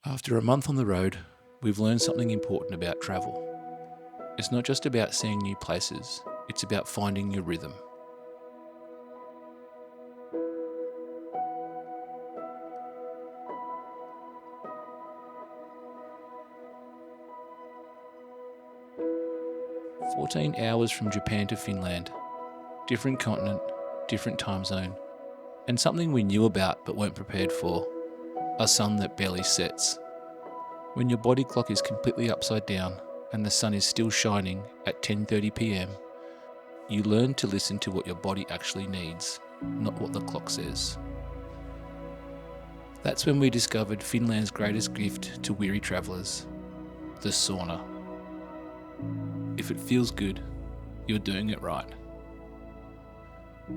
After a month on the road, we've learned something important about travel. It's not just about seeing new places, it's about finding your rhythm. "14 hours from Japan to Finland, different continent, different time zone, and something we knew about but weren't prepared for, a sun that barely sets. When your body clock is completely upside down and the sun is still shining at 10:30 p.m, you learn to listen to what your body actually needs, not what the clock says. That's when we discovered Finland's greatest gift to weary travellers, the sauna. If it feels good, you're doing it right."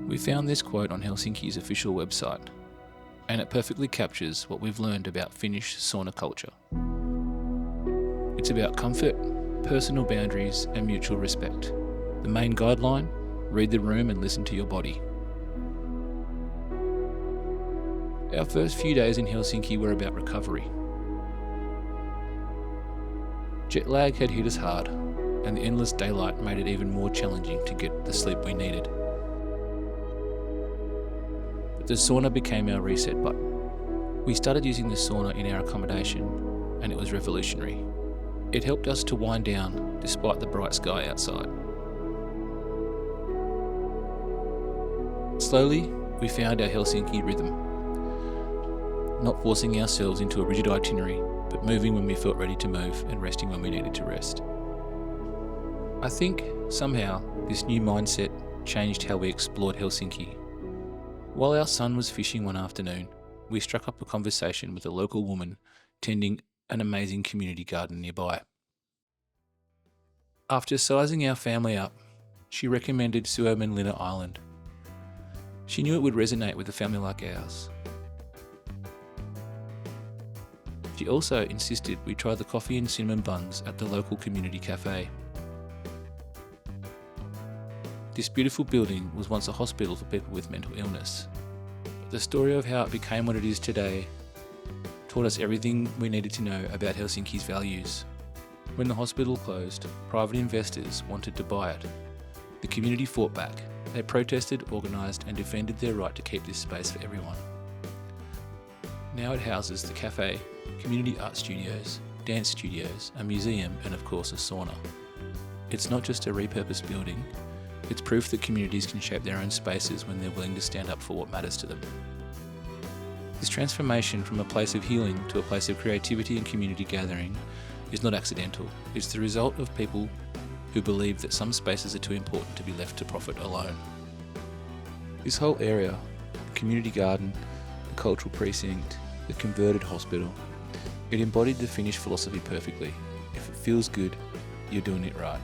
We found this quote on Helsinki's official website, and it perfectly captures what we've learned about Finnish sauna culture. It's about comfort, personal boundaries, and mutual respect. The main guideline: read the room and listen to your body. Our first few days in Helsinki were about recovery. Jet lag had hit us hard, and the endless daylight made it even more challenging to get the sleep we needed. But the sauna became our reset button. We started using the sauna in our accommodation, and it was revolutionary. It helped us to wind down despite the bright sky outside. Slowly, we found our Helsinki rhythm. Not forcing ourselves into a rigid itinerary, but moving when we felt ready to move and resting when we needed to rest. I think, somehow, this new mindset changed how we explored Helsinki. While our son was fishing one afternoon, we struck up a conversation with a local woman tending an amazing community garden nearby. After sizing our family up, she recommended Suomenlinna Island. She knew it would resonate with a family like ours. She also insisted we try the coffee and cinnamon buns at the local community cafe. This beautiful building was once a hospital for people with mental illness. But the story of how it became what it is today taught us everything we needed to know about Helsinki's values. When the hospital closed, private investors wanted to buy it. The community fought back. They protested, organised, and defended their right to keep this space for everyone. Now it houses the cafe, community art studios, dance studios, a museum, and of course a sauna. It's not just a repurposed building, it's proof that communities can shape their own spaces when they're willing to stand up for what matters to them. This transformation from a place of healing to a place of creativity and community gathering is not accidental. It's the result of people who believe that some spaces are too important to be left to profit alone. This whole area, the community garden, the cultural precinct, the converted hospital, it embodied the Finnish philosophy perfectly. If it feels good, you're doing it right.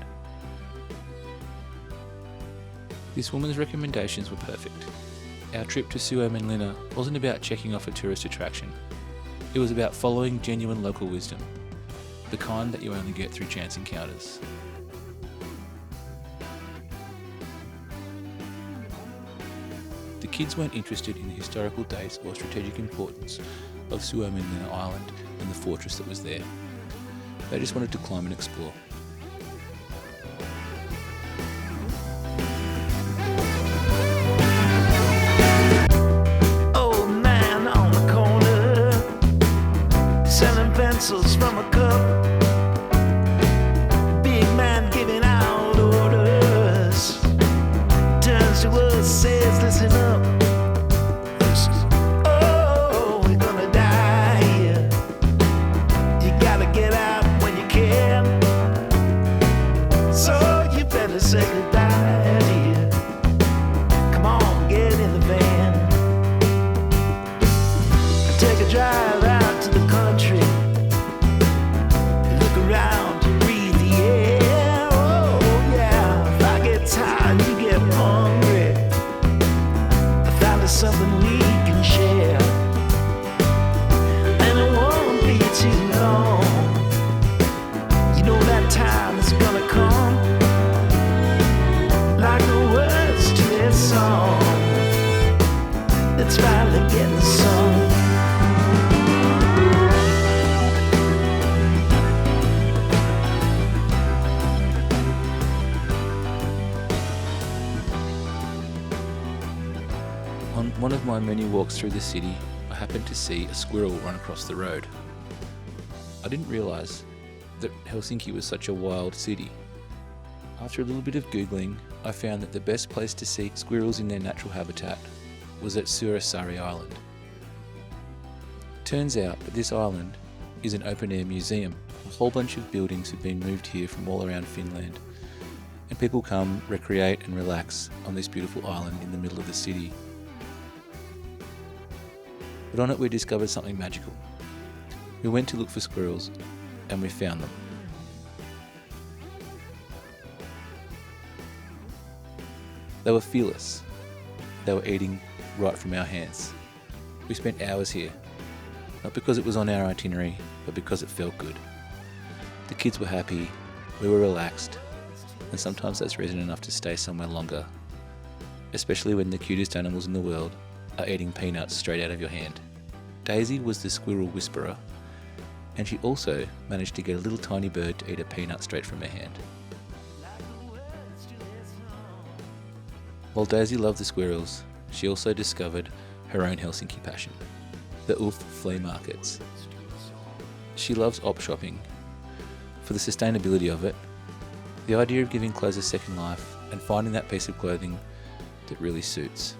This woman's recommendations were perfect. Our trip to Suomenlinna wasn't about checking off a tourist attraction. It was about following genuine local wisdom, the kind that you only get through chance encounters. The kids weren't interested in the historical dates or strategic importance of Suomenlinna Island and the fortress that was there. They just wanted to climb and explore. Old man on the corner, selling pencils from a cup. Big man giving out orders. Turns to us, says, "Listen up. Oh, we're gonna die here. You gotta get out when you can. So you better say goodbye, dear. Come on, get in the van. Take a drive out to the country. Look around and breathe the air. my many walks through the city, I happened to see a squirrel run across the road. I didn't realise that Helsinki was such a wild city. After a little bit of Googling, I found that the best place to see squirrels in their natural habitat was at Suuressaari Island. Turns out that this island is an open-air museum. A whole bunch of buildings have been moved here from all around Finland, and people come, recreate and relax on this beautiful island in the middle of the city. But on it we discovered something magical. We went to look for squirrels, and we found them. They were fearless. They were eating right from our hands. We spent hours here, not because it was on our itinerary, but because it felt good. The kids were happy, we were relaxed, and sometimes that's reason enough to stay somewhere longer, especially when the cutest animals in the world are eating peanuts straight out of your hand. Daisy was the squirrel whisperer, and she also managed to get a little tiny bird to eat a peanut straight from her hand. While Daisy loved the squirrels, she also discovered her own Helsinki passion, the UF flea markets. She loves op shopping for the sustainability of it, the idea of giving clothes a second life, and finding that piece of clothing that really suits.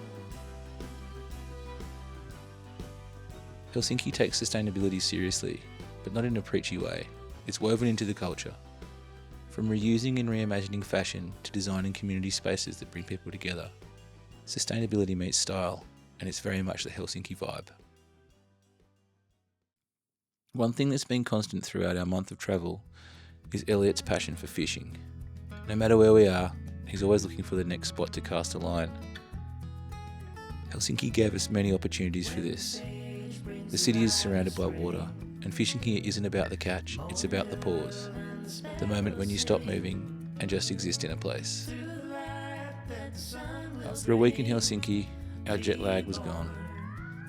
Helsinki takes sustainability seriously, but not in a preachy way. It's woven into the culture. From reusing and reimagining fashion to designing community spaces that bring people together. Sustainability meets style, and it's very much the Helsinki vibe. One thing that's been constant throughout our month of travel is Elliot's passion for fishing. No matter where we are, he's always looking for the next spot to cast a line. Helsinki gave us many opportunities for this. The city is surrounded by water, and fishing here isn't about the catch, it's about the pause. The moment when you stop moving and just exist in a place. After a week in Helsinki, our jet lag was gone,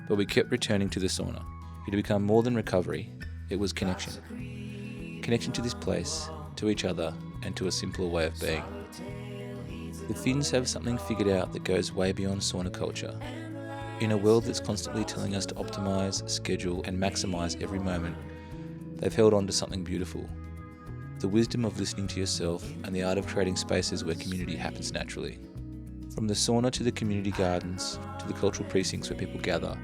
but we kept returning to the sauna. It had become more than recovery, it was connection. Connection to this place, to each other, and to a simpler way of being. The Finns have something figured out that goes way beyond sauna culture. In a world that's constantly telling us to optimise, schedule and maximise every moment, they've held on to something beautiful. The wisdom of listening to yourself and the art of creating spaces where community happens naturally. From the sauna to the community gardens to the cultural precincts where people gather,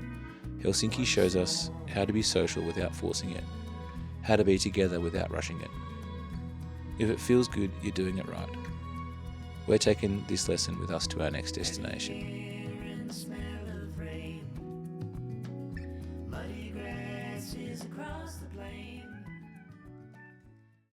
Helsinki shows us how to be social without forcing it, how to be together without rushing it. If it feels good, you're doing it right. We're taking this lesson with us to our next destination. Muddy grass is across the plain.